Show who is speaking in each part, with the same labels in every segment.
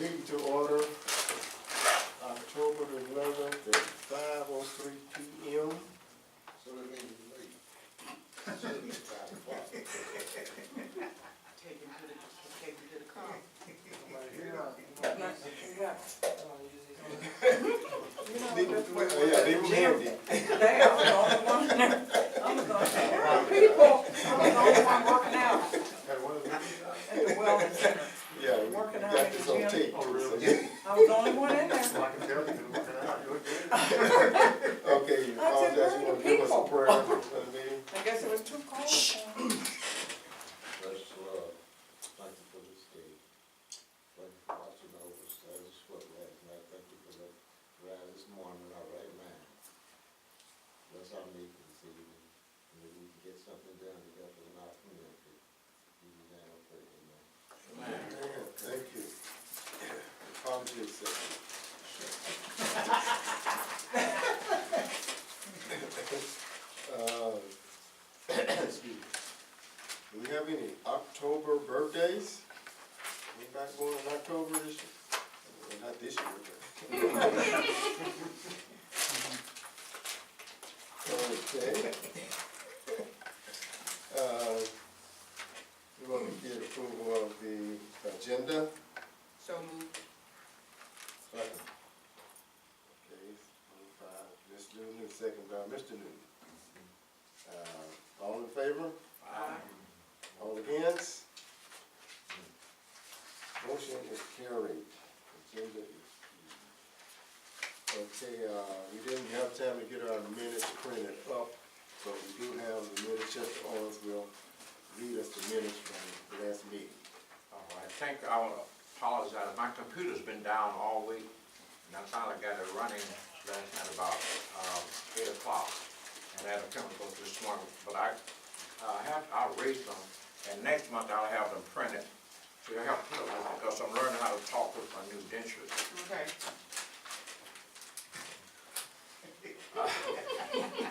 Speaker 1: meeting to order, October the 11th at 5:03 p.m.
Speaker 2: So that means you're late. Should be 5 o'clock.
Speaker 3: Take him to the car.
Speaker 1: Oh, yeah, leave them handy.
Speaker 4: Hey, I'm the only one there. I'm the people. I'm the only one working out at the wellness center.
Speaker 1: Yeah, we
Speaker 4: Working
Speaker 1: got
Speaker 4: out at
Speaker 1: this
Speaker 4: the
Speaker 1: on
Speaker 4: gym.
Speaker 1: tape.
Speaker 5: Oh, really?
Speaker 1: So-
Speaker 4: I was the only one in there.
Speaker 5: I can tell you've been working out, you look good.
Speaker 1: Okay, you
Speaker 4: I said,
Speaker 1: apologize, you
Speaker 4: where are
Speaker 1: want
Speaker 4: the
Speaker 1: to give us a
Speaker 4: people?
Speaker 1: prayer for the meeting?
Speaker 4: I guess it was too cold for me.
Speaker 2: Bless you, Lord. Thank you for this day. Thank you for watching over us as we slept last night. Thank you for the rise this morning in our right mind. Bless our meeting this evening. Maybe we can get something done together in our community. In the name of prayer, amen.
Speaker 1: Amen. Thank you. Apology accepted. Excuse me. Do we have any October birthdays? Anybody born in October this year? Well, not this year, but. Okay. We want to get approval of the agenda.
Speaker 3: So moved.
Speaker 1: Second. Okay, moved by Ms. Newton, second by Mr. Newton. All in favor?
Speaker 3: Aye.
Speaker 1: All against? Motion is carried. Agenda is approved. Okay, we didn't have time to get our minutes printed up, but we do have the minutes. Chester Owens will read us the minutes from the last meeting.
Speaker 6: All right, I want to apologize. My computer's been down all week, and I finally got it running last night about 8 o'clock. And I had a chemical this morning, but I'll read them, and next month I'll have them printed. So you'll have to put them, because I'm learning how to talk with my new dentures.
Speaker 3: Okay.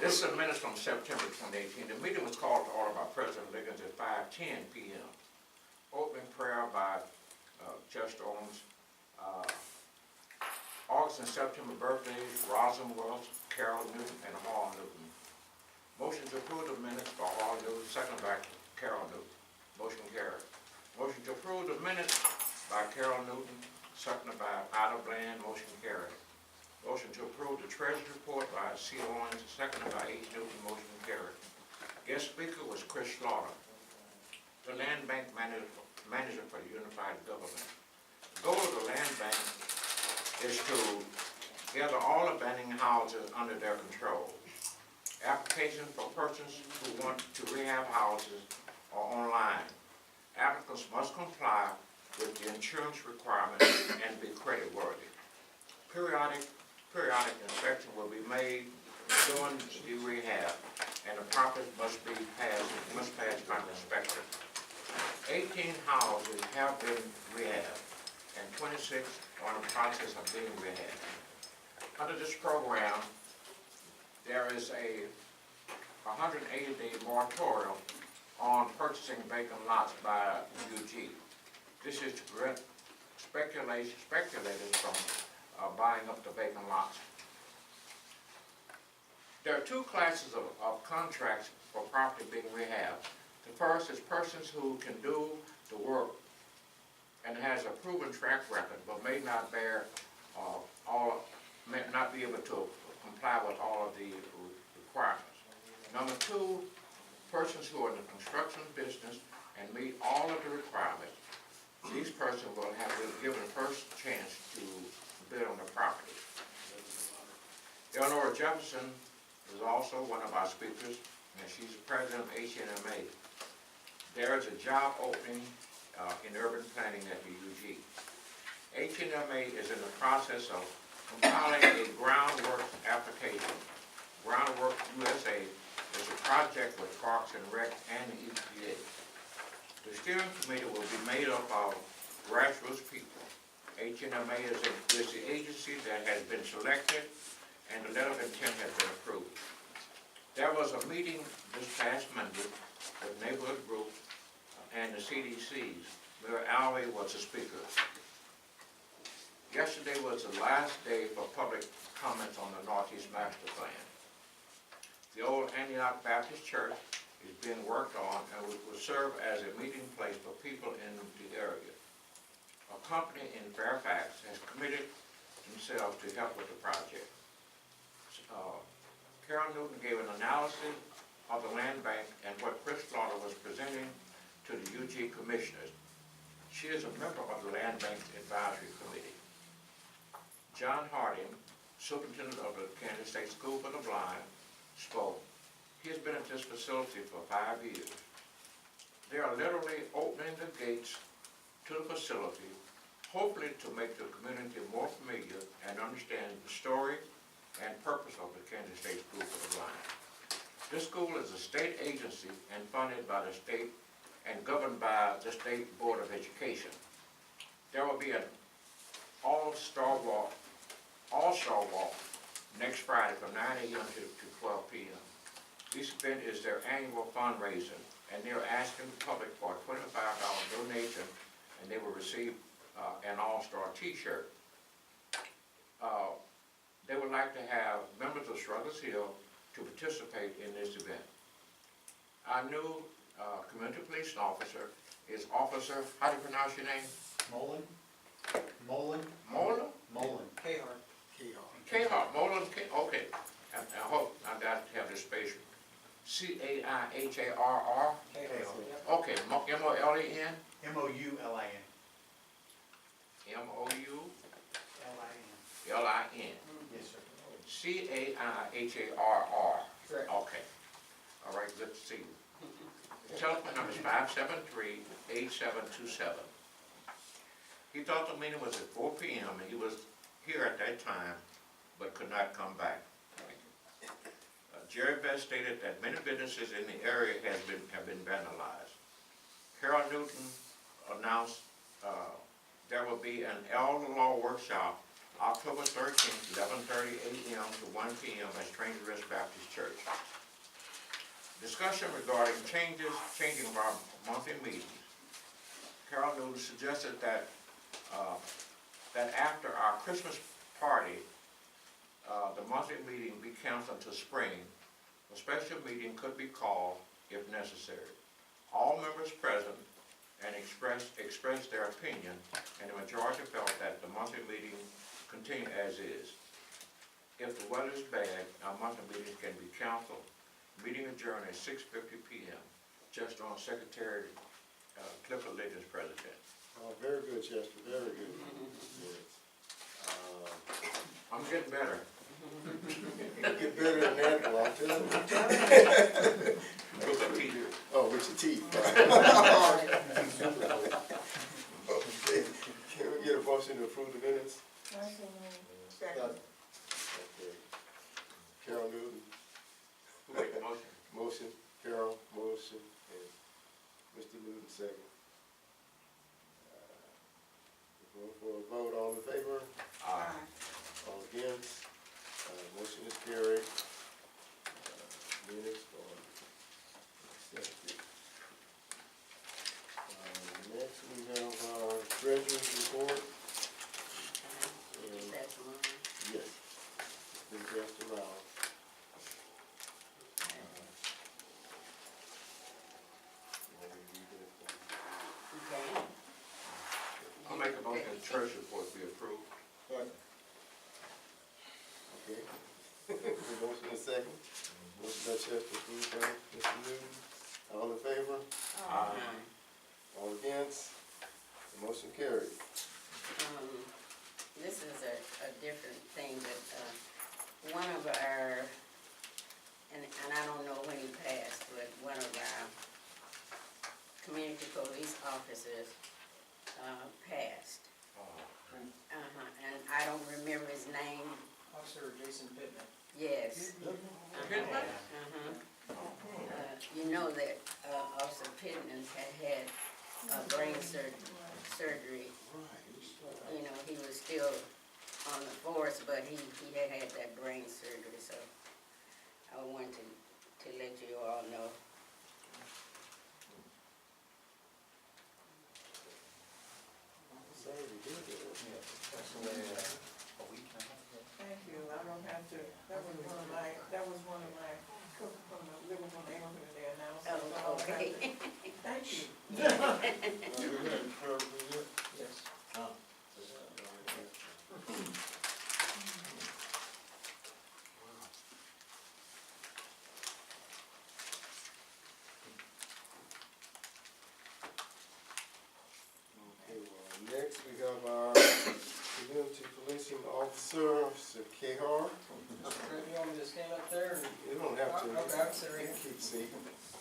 Speaker 6: This is a minute from September 2018. The meeting was called to order by President Liggins at 5:10 p.m. Opening prayer by Chester Owens. August and September birthdays, Rosin Wells, Carol Newton, and Hall Newton. Motion to approve the minutes by Hall Newton, second by Carol Newton. Motion carried. Motion to approve the minutes by Carol Newton, second by Ida Bland. Motion carried. Motion to approve the treasurer's report by C. Owens, seconded by H. Newton. Motion carried. Guest speaker was Chris Slaughter, the land bank manager for the unified government. The goal of the land bank is to gather all abandoned houses under their control. Applications for persons who want to rehab houses are online. Applicants must comply with the insurance requirements and be creditworthy. Periodic inspection will be made during the rehab, and the property must pass by an inspector. 18 houses have been rehabbed, and 26 are in the process of being rehabbed. Under this program, there is a 180-day moratorium on purchasing vacant lots by UG. This is to prevent speculators from buying up the vacant lots. There are two classes of contracts for property being rehabbed. The first is persons who can do the work and has a proven track record, but may not be able to comply with all of the requirements. Number two, persons who are in the construction business and meet all of the requirements. These persons will have been given first chance to bid on the property. Eleanor Jefferson is also one of our speakers, and she's the president of HNMA. There is a job opening in urban planning at the UG. HNMA is in the process of compiling a groundwork application. Groundwork USA is a project with Parks and Rec and the EPA. The steering committee will be made up of grassroots people. HNMA is the agency that has been selected, and the letter of intent has been approved. There was a meeting this past Monday with neighborhood groups and the CDCs. Mayor Alvey was the speaker. Yesterday was the last day for public comments on the Northeast Master Plan. The old Antioch Baptist Church is being worked on and will serve as a meeting place for people in the area. A company in Fairfax has committed themselves to help with the project. Carol Newton gave an analysis of the land bank and what Chris Slaughter was presenting to the UG commissioners. She is a member of the Land Bank Advisory Committee. John Harding, superintendent of the Kansas State School for the Blind, spoke. He has been at this facility for 5 years. They are literally opening the gates to the facility, hopefully to make the community more familiar and understand the story and purpose of the Kansas State School for the Blind. This school is a state agency and funded by the state and governed by the State Board of Education. There will be an all-star walk next Friday from 9 a.m. to 12 p.m. This event is their annual fundraiser, and they're asking the public for a $25 donation, and they will receive an all-star t-shirt. They would like to have members of Struthers Hill to participate in this event. Our new community police officer is Officer, how do you pronounce your name?
Speaker 5: Mullen? Mullen?
Speaker 6: Mola?
Speaker 5: Mullen.
Speaker 4: K-Hart.
Speaker 6: K-Hart, Mola, okay. I hope I got to have this spatial. C-A-I-H-A-R-R?
Speaker 4: K-Hart.
Speaker 6: Okay, M-O-L-E-N?
Speaker 5: M-O-U-L-I-N.
Speaker 6: M-O-U-L-I-N.
Speaker 5: L-I-N. Yes, sir.
Speaker 6: C-A-I-H-A-R-R.
Speaker 4: Correct.
Speaker 6: Okay. All right, good to see you. The telephone number is 573-8727. He thought the meeting was at 4 p.m. and he was here at that time, but could not come back. Jerry Best stated that many businesses in the area have been vandalized. Carol Newton announced there will be an elder law workshop October 13th, 11:30 a.m. to 1 p.m. at Stranger Rest Baptist Church. Discussion regarding changing of our monthly meetings. Carol Newton suggested that after our Christmas party, the monthly meeting be canceled until spring. A special meeting could be called if necessary. All members present and expressed their opinion, and the majority felt that the monthly meeting continue as is. If the weather is bad, our monthly meetings can be canceled. Meeting adjourned at 6:50 p.m. Just on Secretary Clifford Liggins' president.
Speaker 1: Oh, very good, Chester, very good. Yes.
Speaker 6: I'm getting better.
Speaker 1: Get better than that, well, I'm telling you.
Speaker 6: With the teacher.
Speaker 1: Oh, with your teeth. Okay, can we get a motion to approve the minutes?
Speaker 3: Second.
Speaker 1: Okay. Carol Newton,
Speaker 6: Who made the motion?
Speaker 1: motion, Carol, motion, and Mr. Newton, second. Going for a vote, all in favor,
Speaker 6: Aye.
Speaker 1: all against, motion is carried. Minutes are accepted. Next we have our treasurer's report. And
Speaker 7: That's one.
Speaker 1: yes, it's been just allowed.
Speaker 7: Okay.
Speaker 6: I'll make a motion the church report be approved.
Speaker 1: Okay. The motion is second. Motion by Chester, approved by Mr. Newton. All in favor?
Speaker 6: Aye.
Speaker 1: All against? The motion carried.
Speaker 7: This is a different thing, but, one of our, and I don't know when he passed, but one of our community police officers, passed. And I don't remember his name.
Speaker 4: Officer Jason Pittman.
Speaker 7: Yes.
Speaker 6: Pittman?
Speaker 7: You know that, Officer Pittman had brain surgery. You know, he was still on the force, but he had that brain surgery, so I wanted to let you all know.
Speaker 1: Sorry, we did that.
Speaker 4: That's the way Yes.
Speaker 1: Okay, well, next we have our community policing officer, Mr. Kehar.
Speaker 8: You want me to stand up there?
Speaker 1: You don't have to.
Speaker 8: Okay, I can sit right here.
Speaker 1: Keep seated.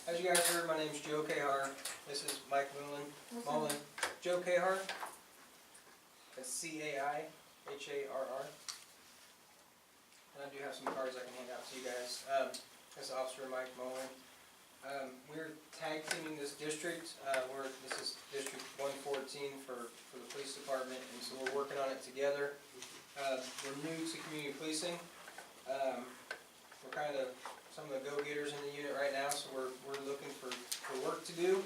Speaker 8: As you guys heard, my name's Joe Kahar. This is Mike Mullen. Joe Kahar. That's C-A-I-H-A-R-R. And I do have some cards I can hand out to you guys. This is Officer Mike Mullen. We're tag teaming this district. This is District 114 for the police department, and so we're working on it together. We're new to community policing. We're kind of some of the go-getters in the unit right now, so we're looking for work to do.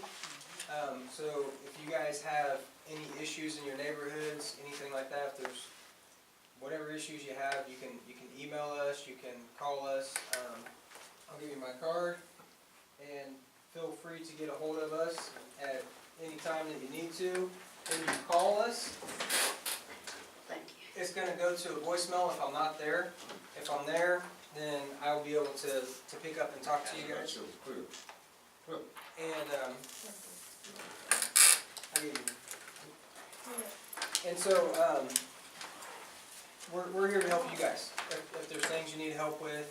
Speaker 8: So if you guys have any issues in your neighborhoods, anything like that, if there's whatever issues you have, you can email us, you can call us. I'll give you my card, and feel free to get a hold of us at any time that you need to. When you call us,
Speaker 7: Thank you.
Speaker 8: it's gonna go to a voicemail if I'm not there. If I'm there, then I'll be able to pick up and talk to you guys. And, I'll give you. And so, we're here to help you guys. If there's things you need help with,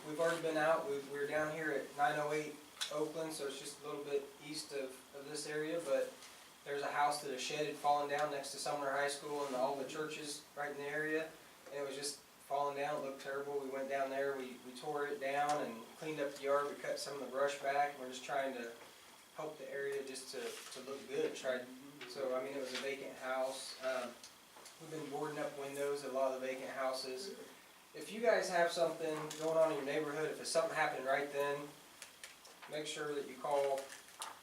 Speaker 8: we've already been out. We're down here at 908 Oakland, so it's just a little bit east of this area, but there's a house that a shed had fallen down next to Sumner High School and all the churches right in the area, and it was just falling down. It looked terrible. We went down there, we tore it down and cleaned up the yard. We cut some of the brush back, and we're just trying to help the area just to look good. So, I mean, it was a vacant house. We've been boarding up windows at a lot of the vacant houses. If you guys have something going on in your neighborhood, if it's something happening right then, make sure that you call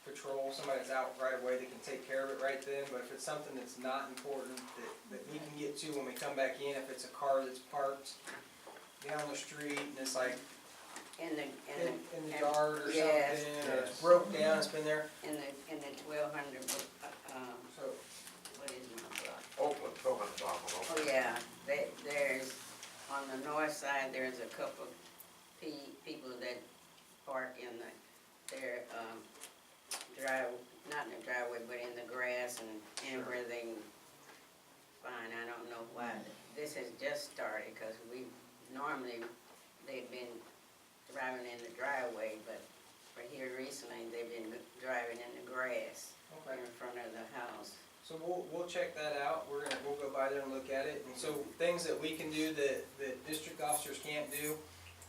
Speaker 8: patrol, somebody that's out right away that can take care of it right then. But if it's something that's not important that we can get to when we come back in, if it's a car that's parked down the street and it's like
Speaker 7: In the
Speaker 8: yard or
Speaker 7: yes,
Speaker 8: something, or it's broke down, it's been there.
Speaker 7: in the 1200,
Speaker 8: So,
Speaker 7: what is my block?
Speaker 6: Oakland, block of
Speaker 7: Oh,
Speaker 6: Oakland.
Speaker 7: yeah, there's, on the north side, there's a couple people that park in their not in the driveway, but in the grass and where they find, I don't know why. This has just started, because they've been driving in the driveway, but for here recently, they've been driving in the grass
Speaker 8: okay.
Speaker 7: in front of the house.
Speaker 8: So we'll check that out. We'll go by there and look at it. And so things that we can do that district officers can't do,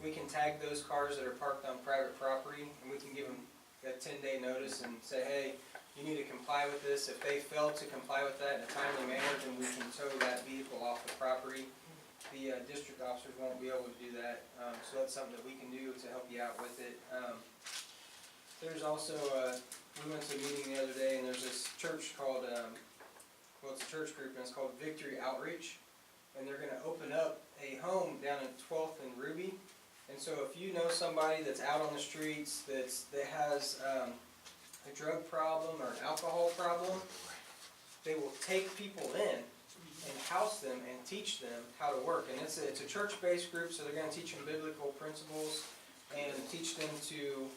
Speaker 8: we can tag those cars that are parked on private property, and we can give them a 10-day notice and say, hey, you need to comply with this. If they fail to comply with that in a timely manner, then we can tow that vehicle off the property. The district officers won't be able to do that, so that's something that we can do to help you out with it. There's also, we went to a meeting the other day, and there's this church called, it's a church group, and it's called Victory Outreach, and they're going to open up a home down in 12th and Ruby. And so if you know somebody that's out on the streets that has a drug problem or an alcohol problem, they will take people in and house them and teach them how to work. And it's a church-based group, so they're going to teach them biblical principles and teach them to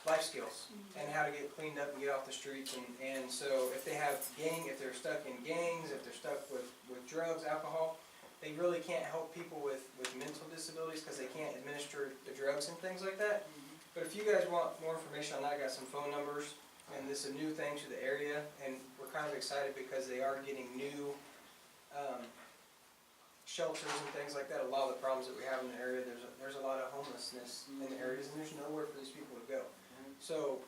Speaker 8: life skills and how to get cleaned up and get off the streets. And so if they're stuck in gangs, if they're stuck with drugs, alcohol, they really can't help people with mental disabilities because they can't administer the drugs and things like that. But if you guys want more information on that, I got some phone numbers, and this is a new thing to the area, and we're kind of excited because they are getting new shelters and things like that. A lot of the problems that we have in the area, there's a lot of homelessness in the areas, and there's nowhere for these people to go. So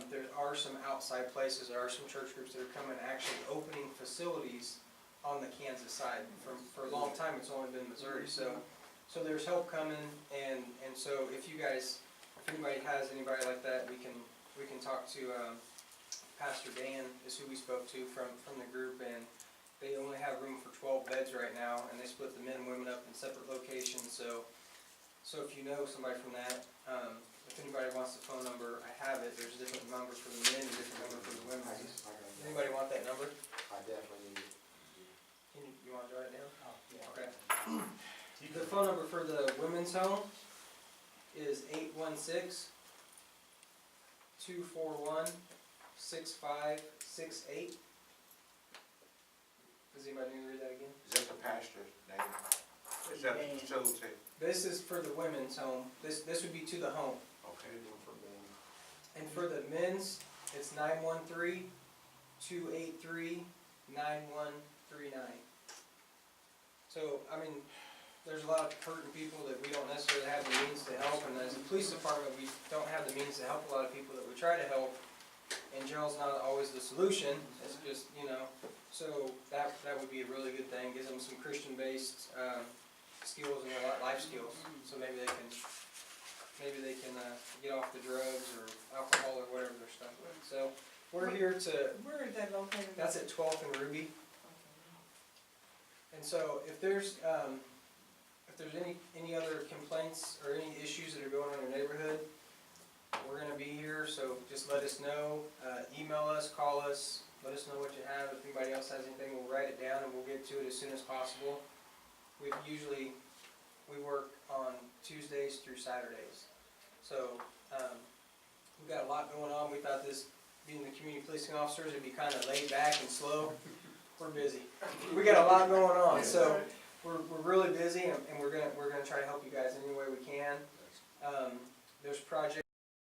Speaker 8: there are some outside places, there are some church groups that are coming actually opening facilities on the Kansas side. For a long time, it's only been Missouri. So there's help coming, and so if anybody has anybody like that, we can talk to Pastor Dan is who we spoke to from the group, and they only have room for 12 beds right now, and they split the men and women up in separate locations. So if you know somebody from that, if anybody wants the phone number, I have it. it, there's a different number for the men, and a different number for the women. Anybody want that number?
Speaker 2: I definitely need it.
Speaker 8: You wanna jot it down?
Speaker 5: Oh, yeah.
Speaker 8: Okay. The phone number for the women's home is 816-241-6568. Does anybody need to read that again?
Speaker 6: Is that the pastor's name? Is that the facility?
Speaker 8: This is for the women's home. This would be to the home.
Speaker 6: Okay.
Speaker 8: And for the men's, it's 913-283-9139. So, I mean, there's a lot of hurting people that we don't necessarily have the means to help, and as a police department, we don't have the means to help a lot of people that we try to help. And jail's not always the solution, it's just, so that would be a really good thing, gives them some Christian-based, skills and life skills, so maybe they can get off the drugs or alcohol or whatever they're stuck with. So, we're here to,
Speaker 3: Where is that located?
Speaker 8: that's at 12th and Ruby. And so if there's any other complaints or any issues that are going on in your neighborhood, we're gonna be here, so just let us know, email us, call us, let us know what you have. If anybody else has anything, we'll write it down and we'll get to it as soon as possible. We work on Tuesdays through Saturdays. So, we've got a lot going on. We thought this, being the community policing officers, it'd be kinda laid back and slow. We're busy. We got a lot going on, so we're really busy, and we're gonna try to help you guys any way we can. There's projects